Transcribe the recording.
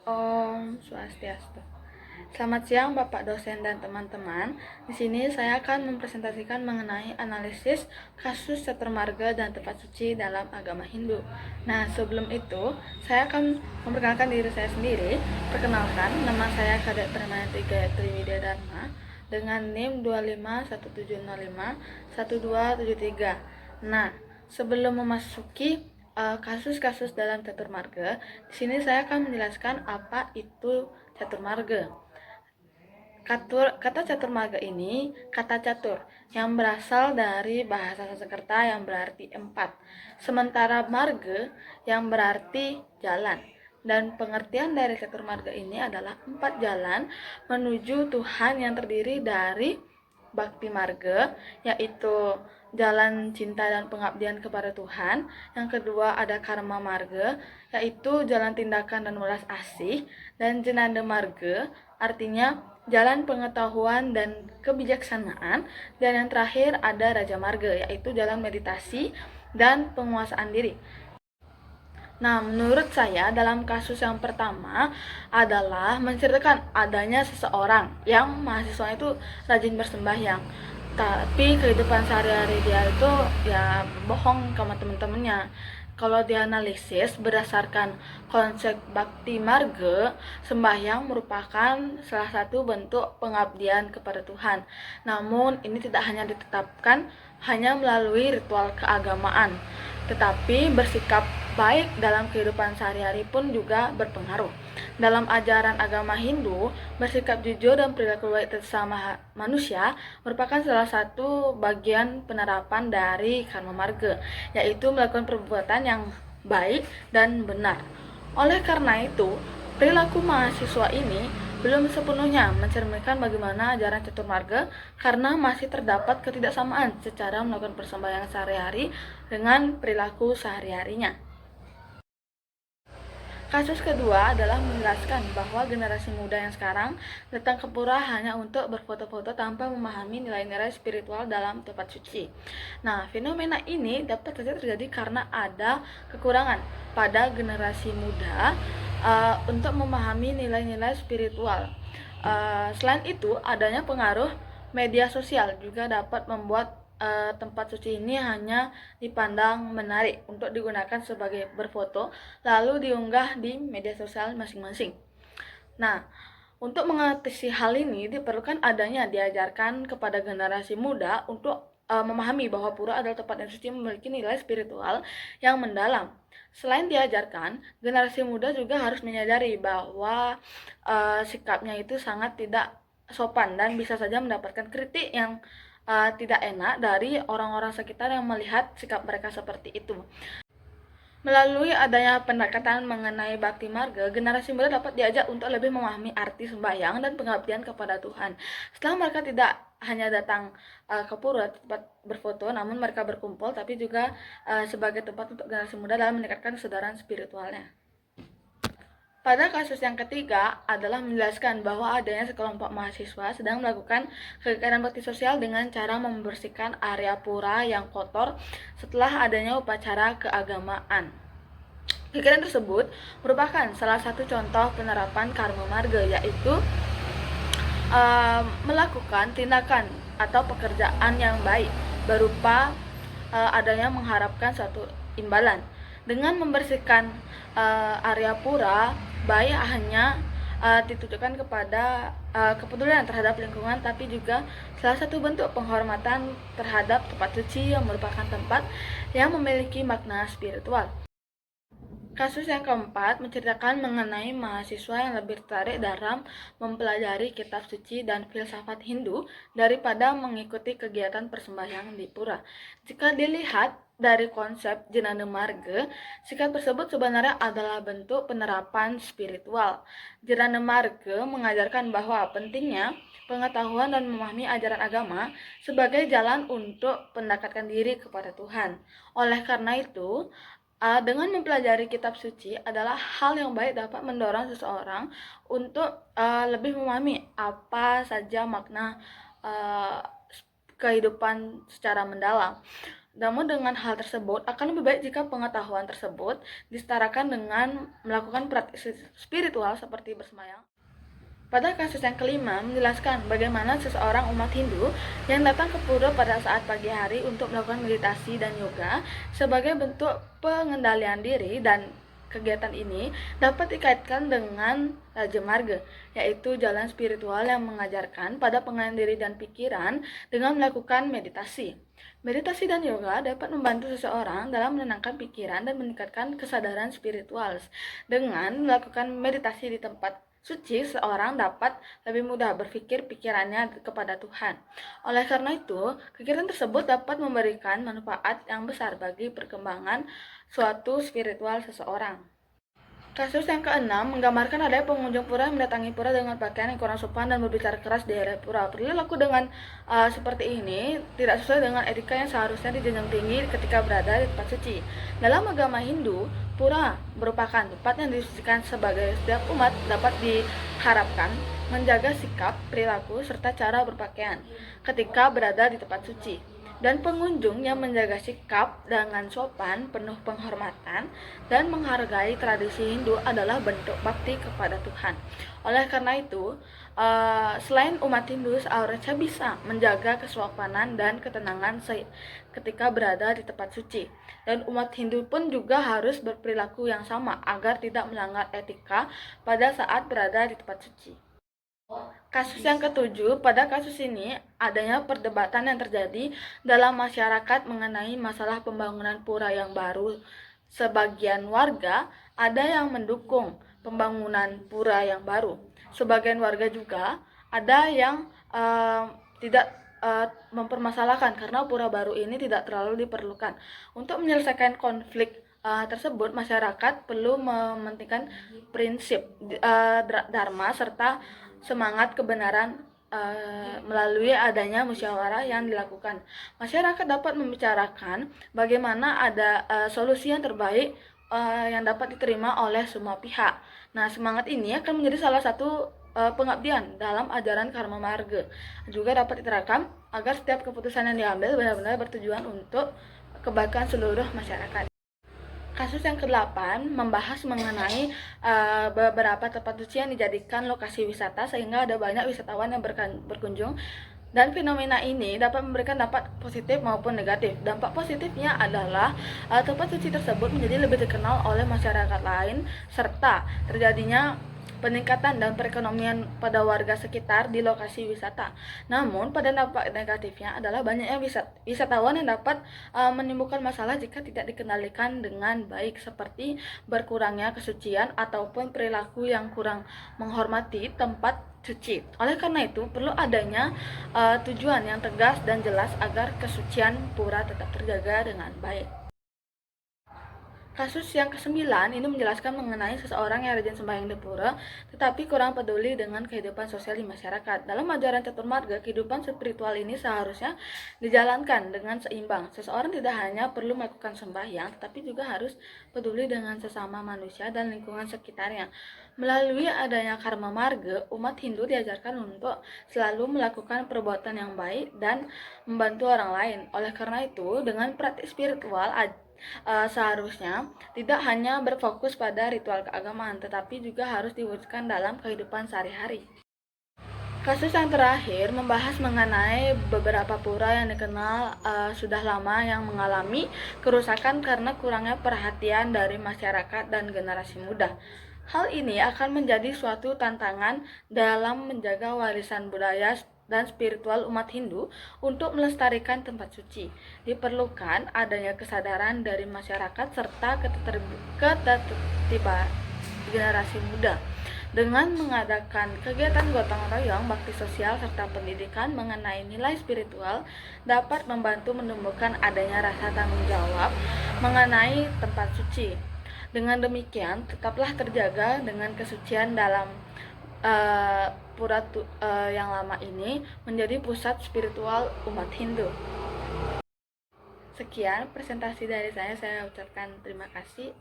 Om Swastiastu. Selamat siang Bapak dosen dan teman-teman. Di sini saya akan mempresentasikan mengenai analisis kasus catur marga dan tempat suci dalam agama Hindu. Nah, sebelum itu, saya akan memperkenalkan diri saya sendiri. Perkenalkan, nama saya Kadek Permati Gayatri Widyadharma dengan NIM 2517051273. Nah, sebelum memasuki kasus-kasus dalam catur marga, di sini saya akan menjelaskan apa itu catur marga. Kata catur marga ini kata catur yang berasal dari bahasa Sanskerta yang berarti empat, sementara marga yang berarti jalan. Dan pengertian dari catur marga ini adalah empat jalan menuju Tuhan yang terdiri dari bakti marga, yaitu jalan cinta dan pengabdian kepada Tuhan. Yang kedua ada karma marga, yaitu jalan tindakan dan welas asih. Dan jenanda marga artinya jalan pengetahuan dan kebijaksanaan. Dan yang terakhir ada raja marga, yaitu jalan meditasi dan penguasaan diri. Nah, menurut saya dalam kasus yang pertama adalah menceritakan adanya seseorang yang mahasiswa itu rajin bersembahyang, tapi kehidupan sehari-hari dia itu ya bohong sama temen-temennya. Kalau dianalisis berdasarkan konsep bakti marga, sembahyang merupakan salah satu bentuk pengabdian kepada Tuhan. Namun ini tidak hanya ditetapkan hanya melalui ritual keagamaan, tetapi bersikap baik dalam kehidupan sehari-hari pun juga berpengaruh. Dalam ajaran agama Hindu, bersikap jujur dan perilaku baik sesama manusia merupakan salah satu bagian penerapan dari karma marga, yaitu melakukan perbuatan yang baik dan benar. Oleh karena itu, perilaku mahasiswa ini belum sepenuhnya mencerminkan bagaimana ajaran catur marga karena masih terdapat ketidaksamaan secara melakukan persembahyaan sehari-hari dengan perilaku sehari-harinya. Kasus kedua adalah menjelaskan bahwa generasi muda yang sekarang datang ke pura hanya untuk berfoto-foto tanpa memahami nilai-nilai spiritual dalam tempat suci. Nah, fenomena ini dapat saja terjadi karena ada kekurangan pada generasi muda untuk memahami nilai-nilai spiritual. Selain itu, adanya pengaruh media sosial juga dapat membuat tempat suci ini hanya dipandang menarik untuk digunakan sebagai berfoto lalu diunggah di media sosial masing-masing. Nah, untuk mengatasi hal ini diperlukan adanya diajarkan kepada generasi muda untuk memahami bahwa pura adalah tempat yang suci memiliki nilai spiritual yang mendalam. Selain diajarkan, generasi muda juga harus menyadari bahwa sikapnya itu sangat tidak sopan dan bisa saja mendapatkan kritik yang tidak enak dari orang-orang sekitar yang melihat sikap mereka seperti itu. Melalui adanya pendekatan mengenai bakti marga, generasi muda dapat diajak untuk lebih memahami arti sembahyang dan pengabdian kepada Tuhan. Setelah mereka tidak hanya datang ke pura tempat berfoto, namun mereka berkumpul tapi juga sebagai tempat untuk generasi muda dalam meningkatkan kesadaran spiritualnya. Pada kasus yang ketiga adalah menjelaskan bahwa adanya sekelompok mahasiswa sedang melakukan kegiatan bakti sosial dengan cara membersihkan area pura yang kotor setelah adanya upacara keagamaan. Kegiatan tersebut merupakan salah satu contoh penerapan karma marga, yaitu melakukan tindakan atau pekerjaan yang baik berupa adanya mengharapkan suatu imbalan. Dengan membersihkan area pura, baik hanya ditujukan kepada kepedulian terhadap lingkungan, tapi juga salah satu bentuk penghormatan terhadap tempat suci yang merupakan tempat yang memiliki makna spiritual. Kasus yang keempat menceritakan mengenai mahasiswa yang lebih tertarik dalam mempelajari kitab suci dan filsafat Hindu daripada mengikuti kegiatan persembahyaan di pura. Jika dilihat dari konsep Jnana Marga, sikap tersebut sebenarnya adalah bentuk penerapan spiritual. Jnana Marga mengajarkan bahwa pentingnya pengetahuan dan memahami ajaran agama sebagai jalan untuk mendekatkan diri kepada Tuhan. Oleh karena itu, dengan mempelajari kitab suci adalah hal yang baik dapat mendorong seseorang untuk lebih memahami apa saja makna kehidupan secara mendalam. Namun dengan hal tersebut akan lebih baik jika pengetahuan tersebut disetarakan dengan melakukan praktik spiritual seperti bersemayam. Pada kasus yang kelima, menjelaskan bagaimana seseorang umat Hindu yang datang ke pura pada saat pagi hari untuk melakukan meditasi dan yoga sebagai bentuk pengendalian diri, dan kegiatan ini dapat dikaitkan dengan Raja Marga, yaitu jalan spiritual yang mengajarkan pada pengendalian diri dan pikiran dengan melakukan meditasi. Meditasi dan yoga dapat membantu seseorang dalam menenangkan pikiran dan meningkatkan kesadaran spiritual. Dengan melakukan meditasi di tempat suci, seorang dapat lebih mudah berpikir pikirannya kepada Tuhan. Oleh karena itu, kegiatan tersebut dapat memberikan manfaat yang besar bagi perkembangan suatu spiritual seseorang. Kasus yang keenam menggambarkan adanya pengunjung pura yang mendatangi pura dengan pakaian yang kurang sopan dan berbicara keras di area pura. Perilaku dengan seperti ini tidak sesuai dengan etika yang seharusnya dijunjung tinggi ketika berada di tempat suci. Dalam agama Hindu, pura merupakan tempat yang disucikan sebagai setiap umat dapat diharapkan menjaga sikap, perilaku, serta cara berpakaian ketika berada di tempat suci. Dan pengunjung yang menjaga sikap dengan sopan, penuh penghormatan, dan menghargai tradisi Hindu adalah bentuk bakti kepada Tuhan. Oleh karena itu, selain umat Hindu seharusnya bisa menjaga kesopanan dan ketenangan ketika berada di tempat suci. Dan umat Hindu pun juga harus berperilaku yang sama agar tidak melanggar etika pada saat berada di tempat suci. Kasus yang ketujuh, pada kasus ini adanya perdebatan yang terjadi dalam masyarakat mengenai masalah pembangunan pura yang baru. Sebagian warga ada yang mendukung pembangunan pura yang baru. Sebagian warga juga ada yang tidak mempermasalahkan karena pura baru ini tidak terlalu diperlukan. Untuk menyelesaikan konflik tersebut, masyarakat perlu mementingkan prinsip dharma serta semangat kebenaran melalui adanya musyawarah yang dilakukan. Masyarakat dapat membicarakan bagaimana ada solusi yang terbaik yang dapat diterima oleh semua pihak. Nah, semangat ini akan menjadi salah satu pengabdian dalam ajaran Karma Marga. Juga dapat diterapkan agar setiap keputusan yang diambil benar-benar bertujuan untuk kebaikan seluruh masyarakat. Kasus yang ke-8 membahas mengenai beberapa tempat suci yang dijadikan lokasi wisata sehingga ada banyak wisatawan yang berkunjung, dan fenomena ini dapat memberikan dampak positif maupun negatif. Dampak positifnya adalah tempat suci tersebut menjadi lebih dikenal oleh masyarakat lain serta terjadinya peningkatan dan perekonomian pada warga sekitar di lokasi wisata. Namun, pada dampak negatifnya adalah banyaknya wisatawan yang dapat menimbulkan masalah jika tidak dikendalikan dengan baik, seperti berkurangnya kesucian ataupun perilaku yang kurang menghormati tempat suci. Oleh karena itu, perlu adanya tujuan yang tegas dan jelas agar kesucian pura tetap terjaga dengan baik. Kasus yang ke-9 ini menjelaskan mengenai seseorang yang rajin sembahyang di pura tetapi kurang peduli dengan kehidupan sosial di masyarakat. Dalam ajaran Caturmarga, kehidupan spiritual ini seharusnya dijalankan dengan seimbang. Seseorang tidak hanya perlu melakukan sembahyang tetapi juga harus peduli dengan sesama manusia dan lingkungan sekitarnya. Melalui adanya Karma Marga, umat Hindu diajarkan untuk selalu melakukan perbuatan yang baik dan membantu orang lain. Oleh karena itu, dengan praktik spiritual seharusnya tidak hanya berfokus pada ritual keagamaan, tetapi juga harus diwujudkan dalam kehidupan sehari-hari. Kasus yang terakhir membahas mengenai beberapa pura yang dikenal sudah lama yang mengalami kerusakan karena kurangnya perhatian dari masyarakat dan generasi muda. Hal ini akan menjadi suatu tantangan dalam menjaga warisan budaya dan spiritual umat Hindu. Untuk melestarikan tempat suci, diperlukan adanya kesadaran dari masyarakat serta ketertiban generasi muda. Dengan mengadakan kegiatan gotong royong, bakti sosial, serta pendidikan mengenai nilai spiritual dapat membantu menumbuhkan adanya rasa tanggung jawab mengenai tempat suci. Dengan demikian, tetaplah terjaga dengan kesucian dalam pura yang lama ini menjadi pusat spiritual umat Hindu. Sekian presentasi dari saya ucapkan terima kasih.